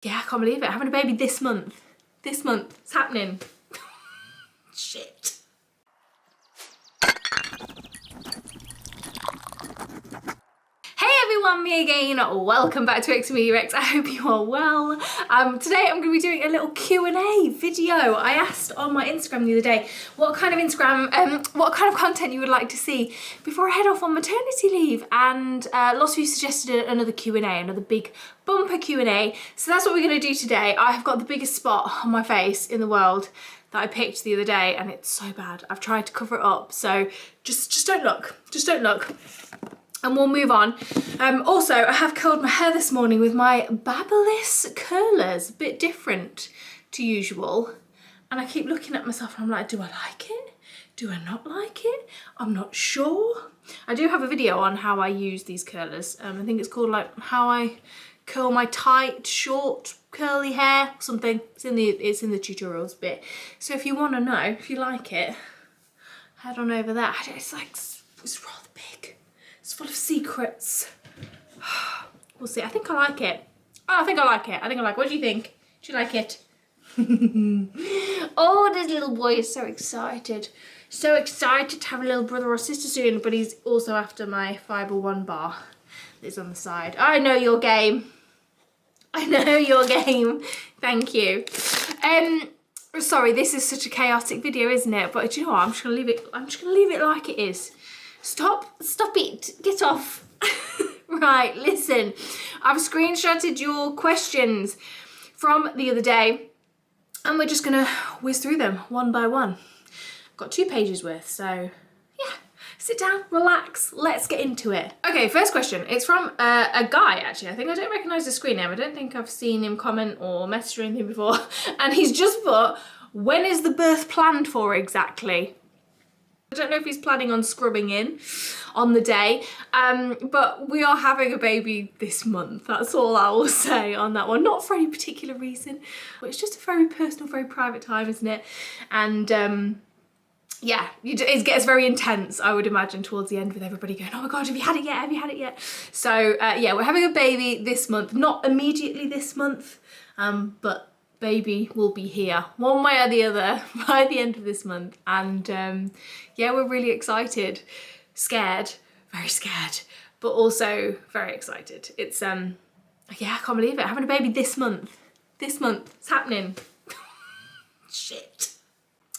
Yeah, I can't believe it. Having a baby this month. This month. It's happening. Shit. Hey everyone, me again. Welcome back to xameliax. I hope you are well. Today I'm going to be doing a little Q&A video. I asked on my Instagram the other day what kind of content you would like to see before I head off on maternity leave, and lots of you suggested another Q&A, another big bumper Q&A. So that's what we're going to do today. I have got the biggest spot on my face in the world that I picked the other day, and it's so bad. I've tried to cover it up, so just don't look. Just don't look. And we'll move on. Also, I have curled my hair this morning with my Babyliss curlers, a bit different to usual. And I keep looking at myself and I'm like, do I like it? Do I not like it? I'm not sure. I do have a video on how I use these curlers. I think it's called like how I curl my tight, short, curly hair, something. It's in the tutorials bit. So if you want to know, if you like it, head on over there. It's rather big. It's full of secrets. We'll see. I think I like it. Oh, I think I like it. What do you think? Do you like it? Oh, this little boy is so excited. So excited to have a little brother or sister soon, but he's also after my Fibre One bar that's on the side. I know your game. I know your game. Thank you. Sorry, this is such a chaotic video, isn't it? But do you know what? I'm just gonna leave it like it is. Stop it, get off. Right, listen, I've screenshotted your questions from the other day and we're just gonna whiz through them one by one. I've got 2 pages worth, so yeah, sit down, relax, let's get into it. Okay, first question, it's from a guy actually. I think I don't recognise the screen name. I don't think I've seen him comment or message or anything before. And he's just put, when is the birth planned for exactly? I don't know if he's planning on scrubbing in on the day, but we are having a baby this month. That's all I will say on that one. Not for any particular reason, but it's just a very personal, very private time, isn't it? And yeah, it gets very intense, I would imagine, towards the end with everybody going, oh my God, have you had it yet? Have you had it yet? So yeah, we're having a baby this month, not immediately this month, but baby will be here one way or the other by the end of this month. And yeah, we're really excited, scared, very scared, but also very excited. It's yeah, I can't believe it, having a baby this month. It's happening. Shit.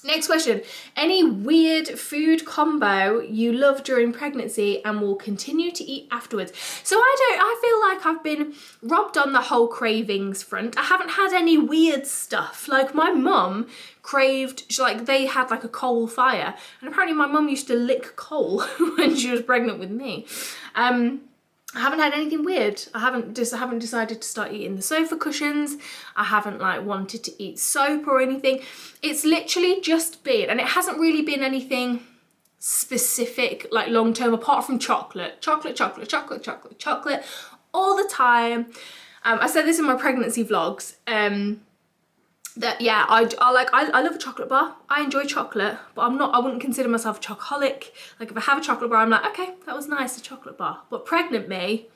Next question, any weird food combo you love during pregnancy and will continue to eat afterwards? So I feel like I've been robbed on the whole cravings front. I haven't had any weird stuff. Like my mum craved, they had like a coal fire, and apparently my mum used to lick coal when she was pregnant with me. I haven't had anything weird. I haven't decided to start eating the sofa cushions. I haven't like wanted to eat soap or anything. It's literally just been, and it hasn't really been anything specific, like long term, apart from chocolate all the time. I said this in my pregnancy vlogs. That yeah, I love a chocolate bar. I enjoy chocolate, but I wouldn't consider myself a chocoholic. Like if I have a chocolate bar, I'm like, okay, that was nice, a chocolate bar. But pregnant me,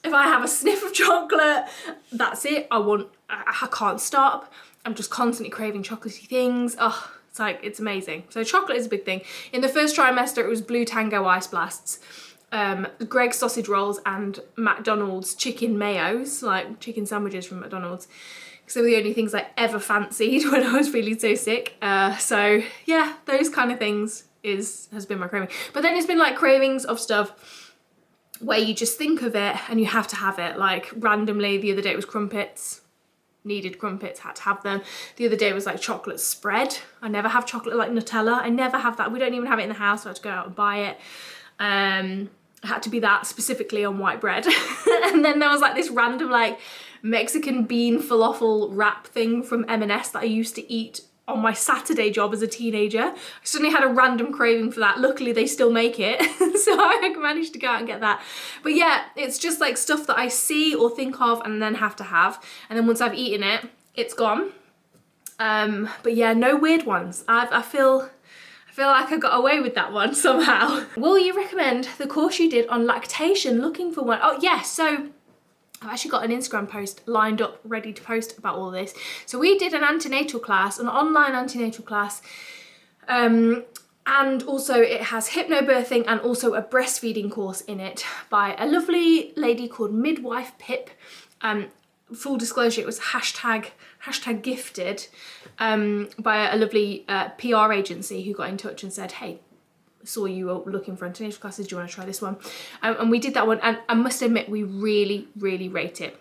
if I have a sniff of chocolate, that's it. I can't stop. I'm just constantly craving chocolatey things. Oh, it's amazing. So chocolate is a big thing. In the first trimester, it was Blue Tango Ice Blasts, Greg's sausage rolls, and McDonald's chicken mayos, like chicken sandwiches from McDonald's. So they were the only things I ever fancied when I was feeling so sick. So yeah, those kind of things has been my craving. But then it's been like cravings of stuff where you just think of it and you have to have it. Like randomly, the other day it was crumpets. Needed crumpets, had to have them. The other day was like chocolate spread. I never have chocolate like Nutella. I never have that. We don't even have it in the house, so I had to go out and buy it. It had to be that specifically on white bread. And then there was like this random like Mexican bean falafel wrap thing from M&S that I used to eat on my Saturday job as a teenager. I suddenly had a random craving for that. Luckily they still make it, so I managed to go out and get that. But yeah, it's just like stuff that I see or think of and then have to have, and then once I've eaten it, it's gone. But yeah, no weird ones. I feel like I got away with that one somehow. Will you recommend the course you did on lactation, looking for one? Oh yes, so I've actually got an Instagram post lined up ready to post about all this. So we did an antenatal class, an online antenatal class, and also it has hypnobirthing and also a breastfeeding course in it by a lovely lady called Midwife Pip. Full disclosure, it was hashtag gifted by a lovely PR agency who got in touch and said, hey, saw you were looking for antenatal classes, do you want to try this one? And we did that one, and I must admit we really rate it.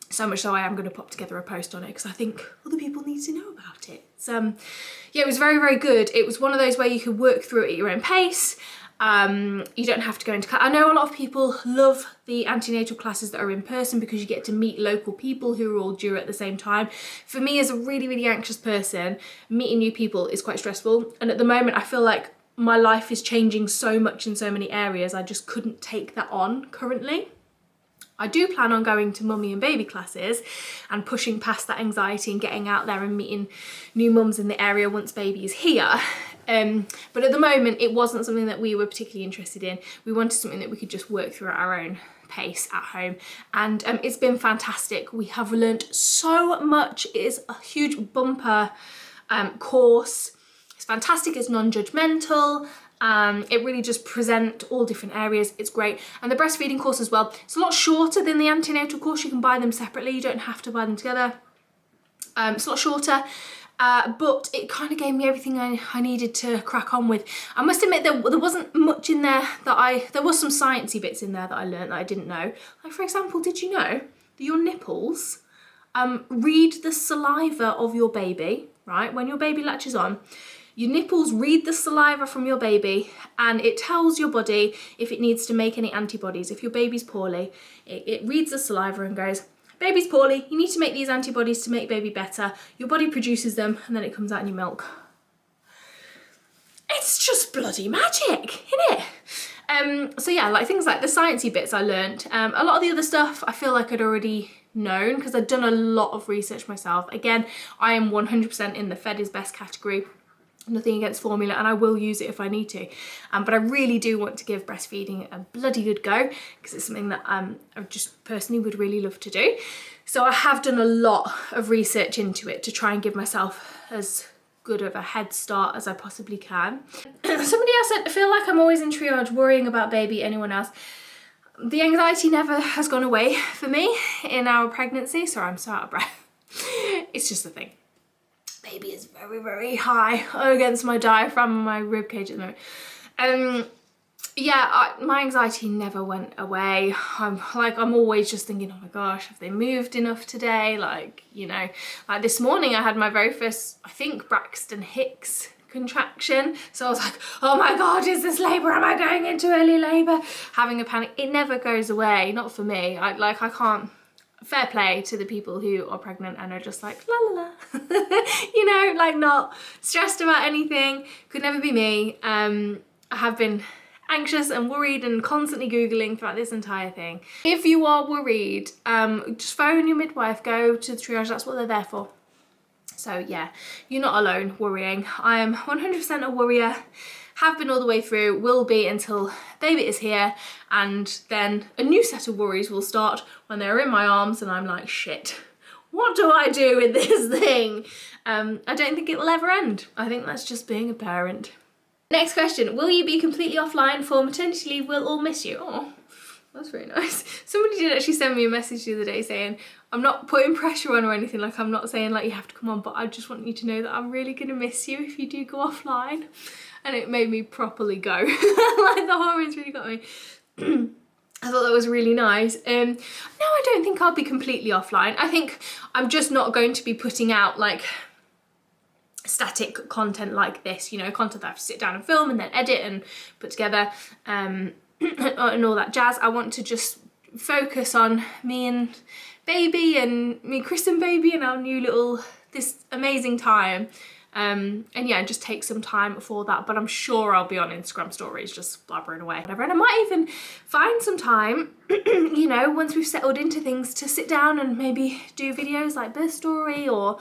So much so I am going to pop together a post on it because I think other people need to know about it. So yeah, it was very good. It was one of those where you could work through it at your own pace. You don't have to go into class. I know a lot of people love the antenatal classes that are in person because you get to meet local people who are all due at the same time. For me, as a really anxious person, meeting new people is quite stressful, and at the moment I feel like my life is changing so much in so many areas, I just couldn't take that on currently. I do plan on going to mummy and baby classes and pushing past that anxiety and getting out there and meeting new mums in the area once baby is here. But at the moment, it wasn't something that we were particularly interested in. We wanted something that we could just work through at our own pace at home, and it's been fantastic. We have learned so much. It is a huge bumper course. It's fantastic, it's non-judgmental. It really just present all different areas. It's great. And the breastfeeding course as well, it's a lot shorter than the antenatal course. You can buy them separately, you don't have to buy them together. It's a lot shorter, but it kind of gave me everything I needed to crack on with. I must admit there wasn't much in there that there was some sciencey bits in there that I learned that I didn't know. Like, for example, did you know that your nipples read the saliva of your baby, right? When your baby latches on, your nipples read the saliva from your baby, and it tells your body if it needs to make any antibodies. If your baby's poorly, it reads the saliva and goes, baby's poorly, you need to make these antibodies to make baby better. Your body produces them, and then it comes out in your milk. It's just bloody magic, isn't it? So yeah, like things like the sciencey bits I learned. A lot of the other stuff I feel like I'd already known because I'd done a lot of research myself. Again, I am 100% in the fed is best category. Nothing against formula, and I will use it if I need to, but I really do want to give breastfeeding a bloody good go because it's something that I just personally would really love to do. So I have done a lot of research into it to try and give myself as good of a head start as I possibly can. Somebody else said, I feel like I'm always in triage worrying about baby. Anyone else? The anxiety never has gone away for me in our pregnancy. Sorry, I'm so out of breath. It's just a thing. Baby is very high against my diaphragm and my rib cage at the moment. Yeah, my anxiety never went away. I'm always just thinking, oh my gosh, have they moved enough today? Like, you know, like this morning I had my very first, I think, Braxton Hicks contraction. So I was like, oh my God, is this labour? Am I going into early labour? Having a panic. It never goes away, not for me. I can't. Fair play to the people who are pregnant and are just like la la la, you know, like not stressed about anything. Could never be me. I have been anxious and worried and constantly Googling throughout this entire thing. If you are worried, just phone your midwife, go to the triage, that's what they're there for. So yeah, you're not alone worrying. I am 100% a worrier. Have been all the way through, will be until baby is here, and then a new set of worries will start when they're in my arms and I'm like, shit, what do I do with this thing? I don't think it will ever end. I think that's just being a parent. Next question, will you be completely offline for maternity leave? We'll all miss you. Oh, that's very nice. Somebody did actually send me a message the other day saying, I'm not putting pressure on or anything, like I'm not saying like you have to come on, but I just want you to know that I'm really gonna miss you if you do go offline. And it made me properly go. Like the hormones really got me. I thought that was really nice. No, I don't think I'll be completely offline. I think I'm just not going to be putting out like static content like this, you know, content that I have to sit down and film and then edit and put together and all that jazz. I want to just focus on me and baby and me, Chris and baby, and our new little, this amazing time. And yeah, just take some time for that, but I'm sure I'll be on Instagram stories just blabbering away, whatever. And I might even find some time, you know, once we've settled into things, to sit down and maybe do videos like birth story or,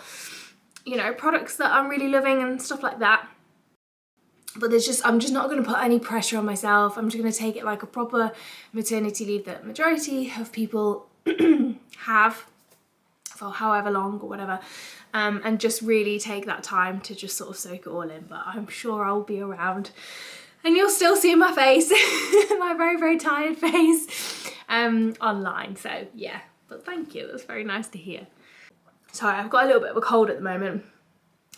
you know, products that I'm really loving and stuff like that. But I'm just not going to put any pressure on myself. I'm just going to take it like a proper maternity leave that majority of people have for however long or whatever, and just really take that time to just sort of soak it all in. But I'm sure I'll be around and you'll still see my face, my very, very tired face, online. So yeah, but thank you, that's very nice to hear. Sorry, I've got a little bit of a cold at the moment.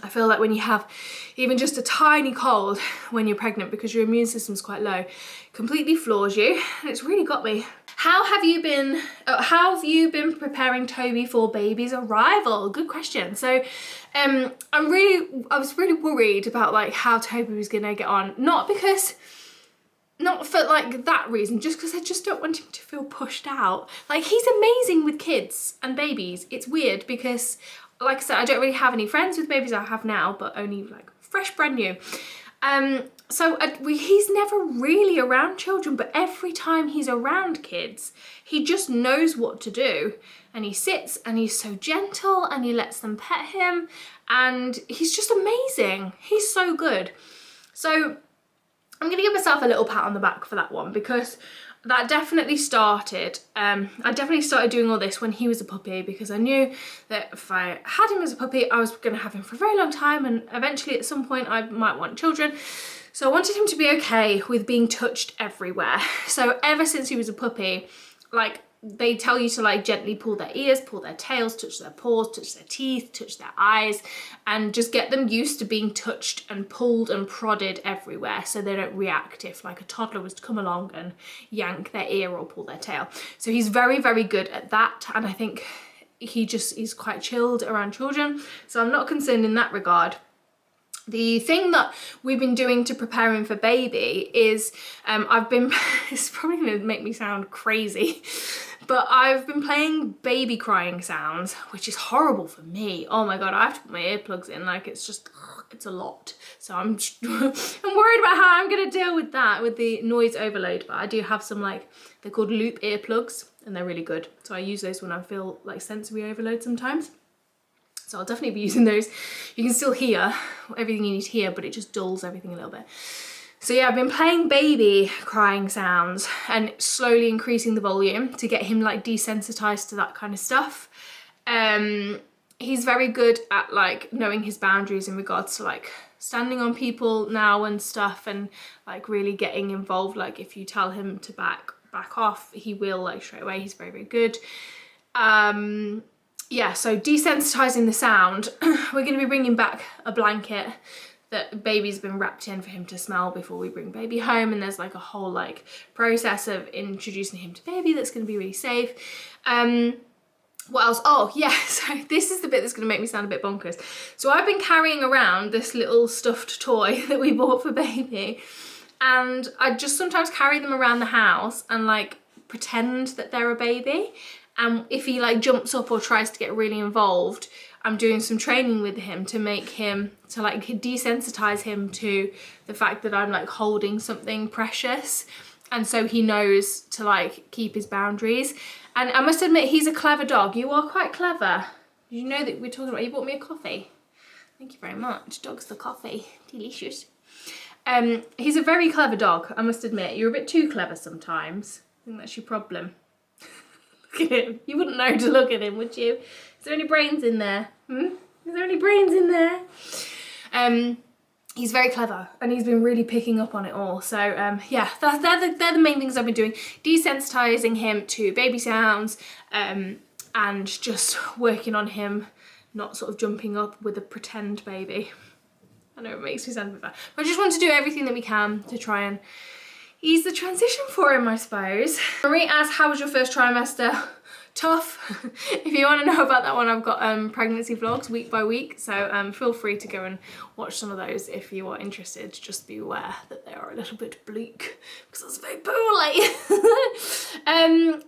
I feel like when you have even just a tiny cold when you're pregnant, because your immune system's quite low, completely floors you, and it's really got me. How have you been preparing Toby for baby's arrival? Good question. So I was really worried about like how Toby was gonna get on, not for like that reason, just because I just don't want him to feel pushed out. Like, he's amazing with kids and babies. It's weird because, like I said, I don't really have any friends with babies. I have now, but only like fresh, brand new. So he's never really around children, but every time he's around kids, he just knows what to do. And he sits and he's so gentle and he lets them pet him, and he's just amazing. He's so good. So I'm gonna give myself a little pat on the back for that one, because that definitely started, I definitely started doing all this when he was a puppy, because I knew that if I had him as a puppy, I was gonna have him for a very long time, and eventually at some point I might want children. So I wanted him to be okay with being touched everywhere. So ever since he was a puppy, like, they tell you to like gently pull their ears, pull their tails, touch their paws, touch their teeth, touch their eyes, and just get them used to being touched and pulled and prodded everywhere, so they don't react if like a toddler was to come along and yank their ear or pull their tail. So he's very, very good at that, and I think he's quite chilled around children, so I'm not concerned in that regard. The thing that we've been doing to prepare him for baby is, it's probably gonna make me sound crazy, but I've been playing baby crying sounds, which is horrible for me. Oh my God, I have to put my earplugs in, like it's a lot. So I'm worried about how I'm gonna deal with that, with the noise overload, but I do have some, like, they're called loop earplugs, and they're really good. So I use those when I feel like sensory overload sometimes. So I'll definitely be using those. You can still hear everything you need to hear, but it just dulls everything a little bit. So yeah, I've been playing baby crying sounds and slowly increasing the volume to get him like desensitized to that kind of stuff. He's very good at like knowing his boundaries in regards to like standing on people now and stuff, and like really getting involved. Like if you tell him to back off, he will, like, straight away. He's very, very good. Yeah, so desensitizing the sound. We're going to be bringing back a blanket that baby's been wrapped in for him to smell before we bring baby home, and there's like a whole like process of introducing him to baby that's going to be really safe. What else? Oh yeah, so this is the bit that's going to make me sound a bit bonkers. So I've been carrying around this little stuffed toy that we bought for baby, and I just sometimes carry them around the house and like pretend that they're a baby. And if he like jumps up or tries to get really involved, I'm doing some training with him to make him, to like desensitize him to the fact that I'm like holding something precious. And so he knows to like keep his boundaries. And I must admit, he's a clever dog. You are quite clever. Did you know that we're talking about, you bought me a coffee? Thank you very much. Dog's the coffee. Delicious. He's a very clever dog, I must admit. You're a bit too clever sometimes. I think that's your problem. Look at him. You wouldn't know to look at him, would you? Is there any brains in there? Is there any brains in there? He's very clever, and he's been really picking up on it all. So yeah, they're the main things I've been doing. Desensitizing him to baby sounds, and just working on him not sort of jumping up with a pretend baby. I know it makes me sound a bit bad, but I just want to do everything that we can to try and ease the transition for him, I suppose. Marie asks, how was your first trimester? Tough. If you want to know about that one, I've got pregnancy vlogs week by week, so feel free to go and watch some of those if you are interested. Just be aware that they are a little bit bleak because it's very poorly.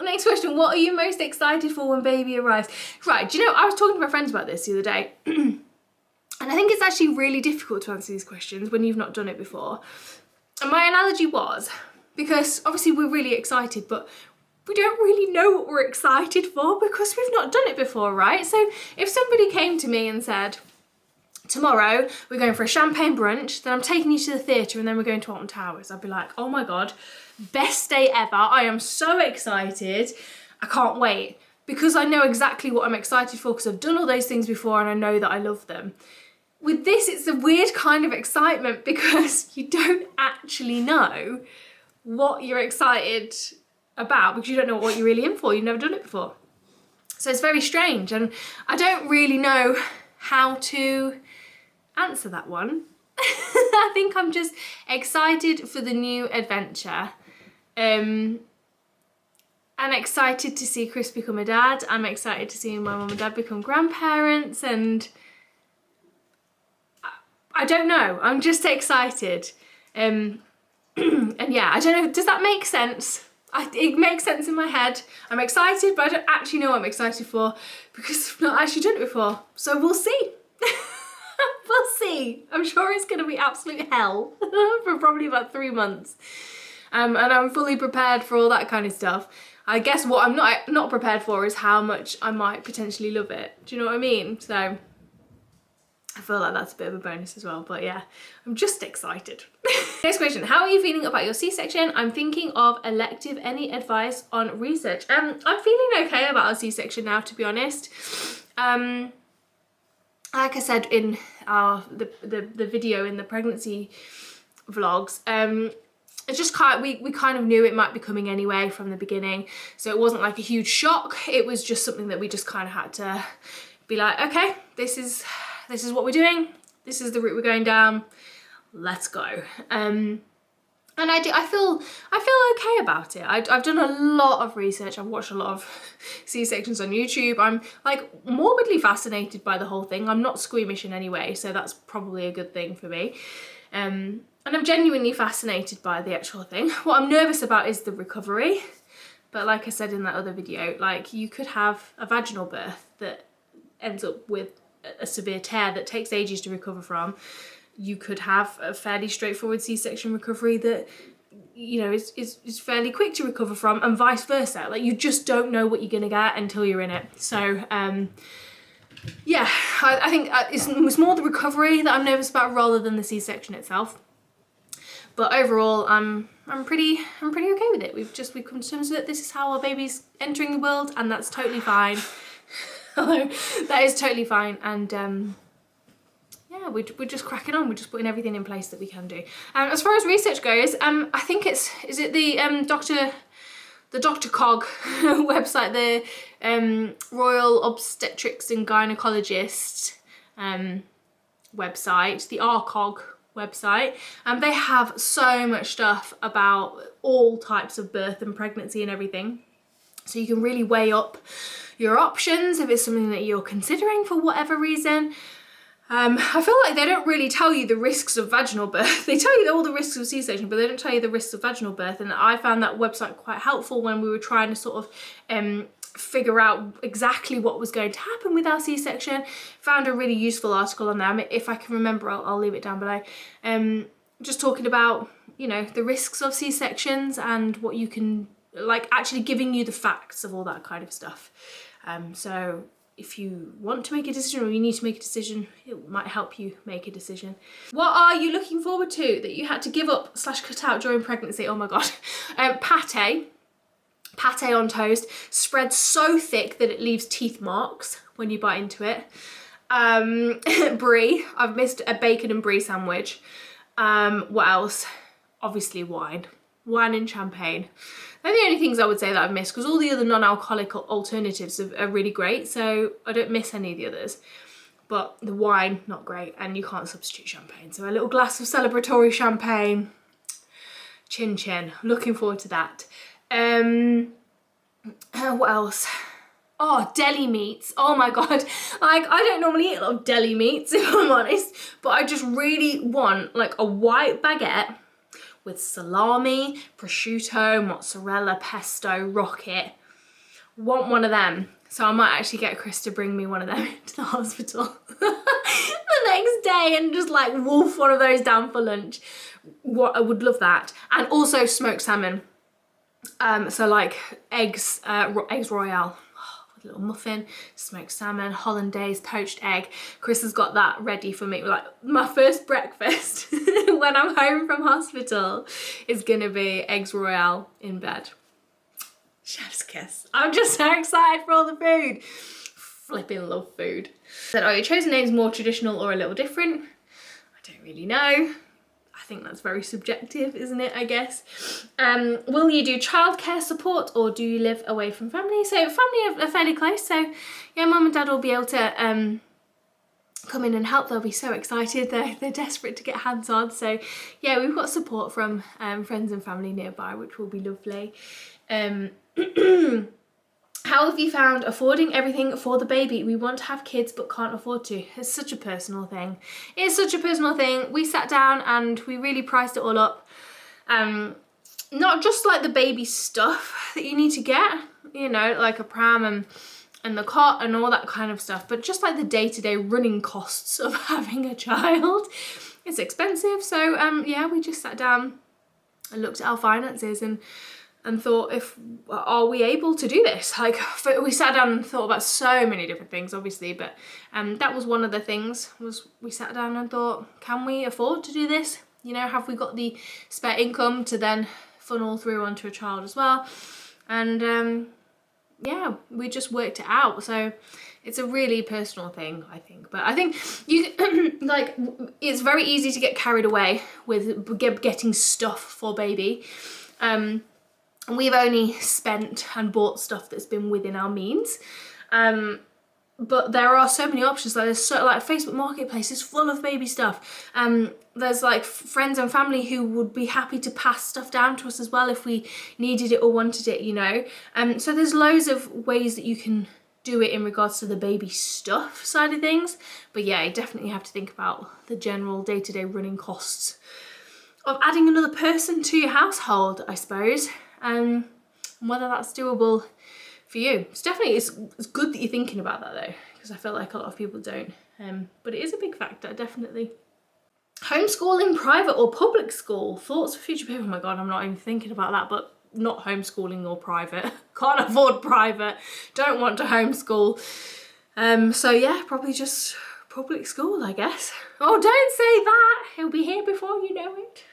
Next question, what are you most excited for when baby arrives? Right, do you know, I was talking to my friends about this the other day, and I think it's actually really difficult to answer these questions when you've not done it before. And my analogy was, because obviously we're really excited, but we don't really know what we're excited for because we've not done it before, right? So if somebody came to me and said, tomorrow we're going for a champagne brunch, then I'm taking you to the theatre and then we're going to Alton Towers, I'd be like, oh my God, best day ever. I am so excited. I can't wait. because I know exactly what I'm excited for because I've done all those things before and I know that I love them. With this, it's a weird kind of excitement because you don't actually know what you're excited about because you don't know what you're really in for. You've never done it before. So it's very strange, and I don't really know how to answer that one. I think I'm just excited for the new adventure. I'm excited to see Chris become a dad. I'm excited to see my mum and dad become grandparents, and I don't know, I'm just excited. And yeah, I don't know, does that make sense? It makes sense in my head. I'm excited, but I don't actually know what I'm excited for because I've not actually done it before. So we'll see. We'll see. I'm sure it's going to be absolute hell for probably about 3 months. And I'm fully prepared for all that kind of stuff. I guess what I'm not prepared for is how much I might potentially love it. Do you know what I mean? So I feel like that's a bit of a bonus as well, but yeah, I'm just excited. Next question, how are you feeling about your C-section? I'm thinking of elective. Any advice on research? I'm feeling okay about a C-section now, to be honest. Like I said in the video in the pregnancy vlogs, it's just we kind of knew it might be coming anyway from the beginning, so it wasn't like a huge shock. It was just something that we just kind of had to be like, okay, this is what we're doing, this is the route we're going down, let's go. And I feel okay about it. I've done a lot of research, I've watched a lot of C-sections on YouTube. I'm like morbidly fascinated by the whole thing. I'm not squeamish in any way, so that's probably a good thing for me. And I'm genuinely fascinated by the actual thing. What I'm nervous about is the recovery. But like I said in that other video, like you could have a vaginal birth that ends up with a severe tear that takes ages to recover from. You could have a fairly straightforward C-section recovery that, you know, is fairly quick to recover from, and vice versa. Like you just don't know what you're gonna get until you're in it. So yeah, I think it's more the recovery that I'm nervous about rather than the C-section itself. But overall, I'm pretty okay with it. We've come to terms with it. This is how our baby's entering the world, and that's totally fine. That is totally fine, and yeah, we're just cracking on. We're just putting everything in place that we can do. As far as research goes, I think is it the Dr. Cog website, the Royal Obstetrics and Gynecologist website, the RCOG website, and they have so much stuff about all types of birth and pregnancy and everything, so you can really weigh up your options if it's something that you're considering for whatever reason. I feel like they don't really tell you the risks of vaginal birth. They tell you all the risks of C-section, but they don't tell you the risks of vaginal birth, and I found that website quite helpful when we were trying to sort of figure out exactly what was going to happen with our C-section. Found a really useful article on there. If I can remember, I'll leave it down below. Just talking about, you know, the risks of C-sections and what you can, like, actually giving you the facts of all that kind of stuff. So if you want to make a decision or you need to make a decision, it might help you make a decision. What are you looking forward to that you had to give up / cut out during pregnancy? Oh my God. Pate on toast, spread so thick that it leaves teeth marks when you bite into it. Brie, I've missed a bacon and brie sandwich. What else? Obviously wine and champagne. They're the only things I would say that I've missed, because all the other non-alcoholic alternatives are really great, so I don't miss any of the others. But the wine, not great, and you can't substitute champagne. So a little glass of celebratory champagne. Chin chin. Looking forward to that. What else? Oh, deli meats. Oh my God. Like, I don't normally eat a lot of deli meats, if I'm honest, but I just really want like a white baguette with salami, prosciutto, mozzarella, pesto, rocket. Want one of them. So I might actually get Chris to bring me one of them to the hospital the next day and just like wolf one of those down for lunch. I would love that. And also smoked salmon. So like eggs royale. With a little muffin, smoked salmon, hollandaise, poached egg. Chris has got that ready for me. Like my first breakfast when I'm home from hospital is gonna be eggs royale in bed. Chef's kiss. I'm just so excited for all the food. Flipping love food. Said, are your chosen names more traditional or a little different? I don't really know. I think that's very subjective, isn't it, I guess. Will you do childcare support or do you live away from family? So family are fairly close, so yeah, mum and dad will be able to come in and help. They'll be so excited. They're desperate to get hands on. So yeah, we've got support from friends and family nearby, which will be lovely. How have you found affording everything for the baby? We want to have kids but can't afford to. It's such a personal thing. It's such a personal thing. We sat down and we really priced it all up. Not just like the baby stuff that you need to get, you know, like a pram and the cot and all that kind of stuff, but just like the day-to-day running costs of having a child. It's expensive. So yeah, we just sat down and looked at our finances and thought, are we able to do this? Like, we sat down and thought about so many different things, obviously, but that was one of the things, was we sat down and thought, can we afford to do this? You know, have we got the spare income to then funnel through onto a child as well? And yeah, we just worked it out. So it's a really personal thing, I think. But I think you like, it's very easy to get carried away with getting stuff for baby. We've only spent and bought stuff that's been within our means. But there are so many options. Like there's like Facebook Marketplace is full of baby stuff. There's like friends and family who would be happy to pass stuff down to us as well if we needed it or wanted it, you know. So there's loads of ways that you can do it in regards to the baby stuff side of things. But yeah, you definitely have to think about the general day-to-day running costs of adding another person to your household, I suppose. And whether that's doable for you. It's definitely, it's good that you're thinking about that though, because I feel like a lot of people don't. But it is a big factor, definitely. Homeschooling, private or public school? Thoughts for future people? Oh my God, I'm not even thinking about that, but not homeschooling or private. Can't afford private. Don't want to homeschool. So yeah, probably just public school, I guess. Oh, don't say that. He'll be here before you know it.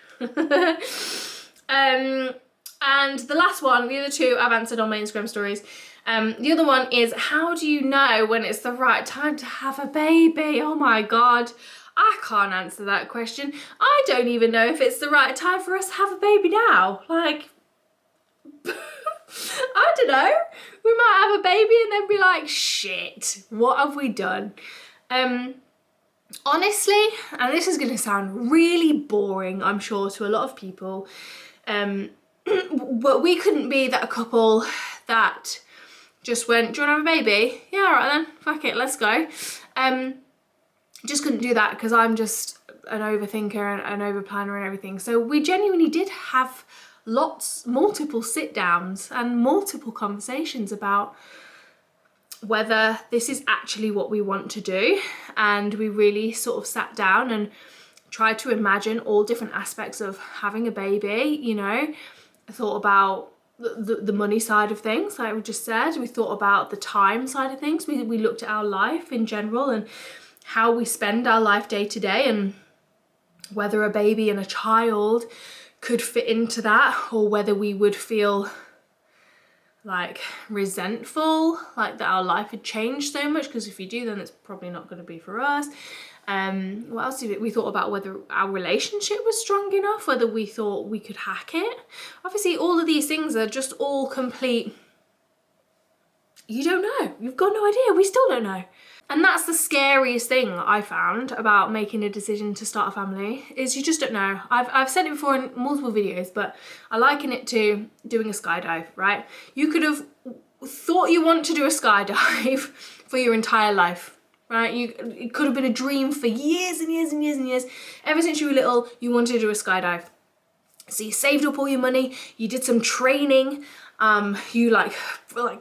And the last one, the other two I've answered on my Instagram stories. The other one is, how do you know when it's the right time to have a baby? Oh my God, I can't answer that question. I don't even know if it's the right time for us to have a baby now. Like, I don't know. We might have a baby and then be like, shit, what have we done? Honestly, and this is going to sound really boring, I'm sure, to a lot of people, but we couldn't be that couple that just went, do you want to have a baby? Yeah, all right then, fuck it, let's go. Just couldn't do that because I'm just an overthinker and an overplanner and everything. So we genuinely did have multiple sit downs and multiple conversations about whether this is actually what we want to do. And we really sort of sat down and tried to imagine all different aspects of having a baby, you know. I thought about the money side of things, like we just said. We thought about the time side of things. We looked at our life in general and how we spend our life day to day, and whether a baby and a child could fit into that, or whether we would feel like resentful, like that our life had changed so much, because if you do, then it's probably not going to be for us. What else did we thought about whether our relationship was strong enough, whether we thought we could hack it. Obviously all of these things are just all complete, you don't know, you've got no idea, we still don't know. And that's the scariest thing I found about making a decision to start a family, is you just don't know. I've said it before in multiple videos, but I liken it to doing a skydive, right? You could have thought you want to do a skydive for your entire life, right? It could have been a dream for years and years and years and years. Ever since you were little, you wanted to do a skydive. So you saved up all your money, you did some training, you like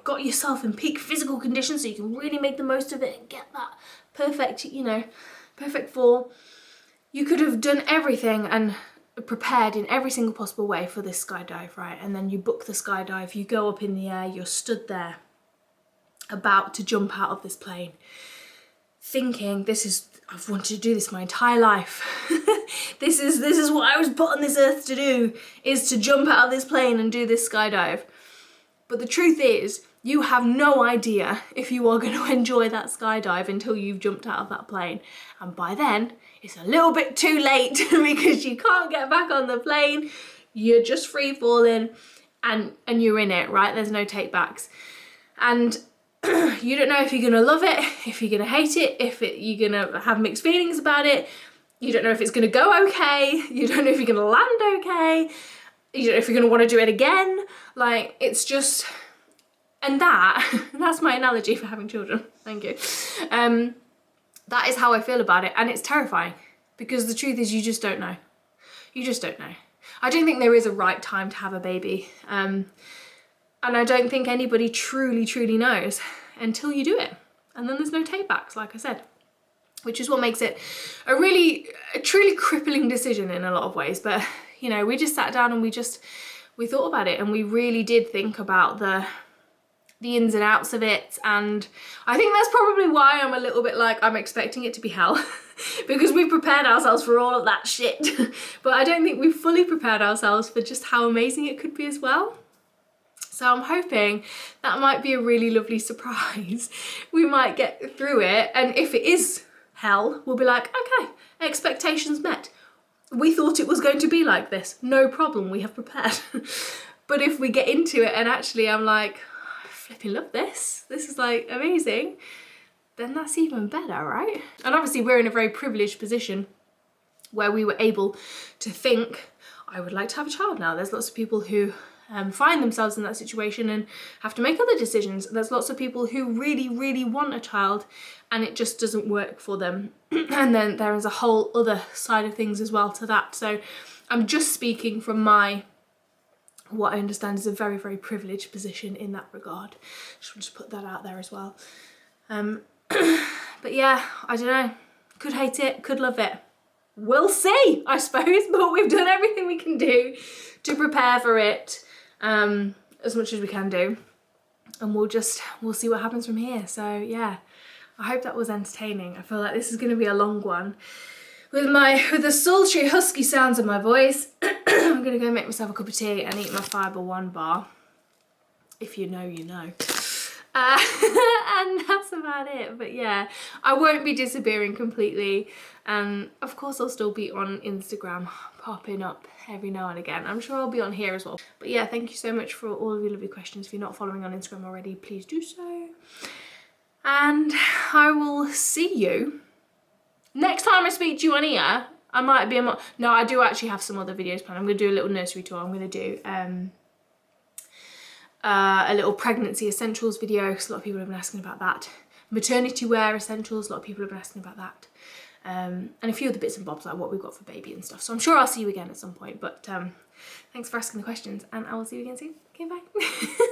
got yourself in peak physical condition so you can really make the most of it and get that perfect, you know, perfect fall. You could have done everything and prepared in every single possible way for this skydive, right? And then you book the skydive, you go up in the air, you're stood there about to jump out of this plane, thinking, I've wanted to do this my entire life. This is what I was put on this earth to do, is to jump out of this plane and do this skydive. But the truth is, you have no idea if you are going to enjoy that skydive until you've jumped out of that plane. And by then, it's a little bit too late because you can't get back on the plane. You're just free falling and you're in it, right? There's no take backs. And you don't know if you're going to love it, if you're going to hate it, you're going to have mixed feelings about it. You don't know if it's going to go okay. You don't know if you're going to land okay. You don't know if you're going to want to do it again. Like, it's just... And that's my analogy for having children. Thank you. That is how I feel about it. And it's terrifying because the truth is you just don't know. You just don't know. I don't think there is a right time to have a baby. And I don't think anybody truly, truly knows until you do it. And then there's no take backs, like I said, which is what makes it a truly crippling decision in a lot of ways. But, you know, we just sat down and we thought about it, and we really did think about the ins and outs of it. And I think that's probably why I'm a little bit like, I'm expecting it to be hell because we've prepared ourselves for all of that shit. But I don't think we've fully prepared ourselves for just how amazing it could be as well. So I'm hoping that might be a really lovely surprise. We might get through it, and if it is hell, we'll be like, okay, expectations met. We thought it was going to be like this. No problem, we have prepared. But if we get into it and actually I'm like, I flipping love this. This is like amazing. Then that's even better, right? And obviously we're in a very privileged position where we were able to think, I would like to have a child now. There's lots of people who find themselves in that situation and have to make other decisions. There's lots of people who really, really want a child and it just doesn't work for them. And then there is a whole other side of things as well to that. So I'm just speaking from what I understand is a very, very privileged position in that regard. Just put that out there as well. But yeah, I don't know. Could hate it, could love it. We'll see, I suppose, but we've done everything we can do to prepare for it as much as we can do. And we'll see what happens from here. So yeah, I hope that was entertaining. I feel like this is going to be a long one. With the sultry husky sounds of my voice, I'm going to go make myself a cup of tea and eat my Fibre One bar. If you know, you know. And that's about it. But yeah, I won't be disappearing completely. And of course I'll still be on Instagram, popping up every now and again. I'm sure I'll be on here as well. But yeah, thank you so much for all of your lovely questions. If you're not following on Instagram already, please do so. And I will see you next time I speak to you on here. I might be no, I do actually have some other videos planned. I'm going to do a little nursery tour. I'm going to do a little pregnancy essentials video because a lot of people have been asking about that. Maternity wear essentials, a lot of people have been asking about that. And a few other bits and bobs like what we've got for baby and stuff. So I'm sure I'll see you again at some point. But thanks for asking the questions and I will see you again soon. Okay, bye.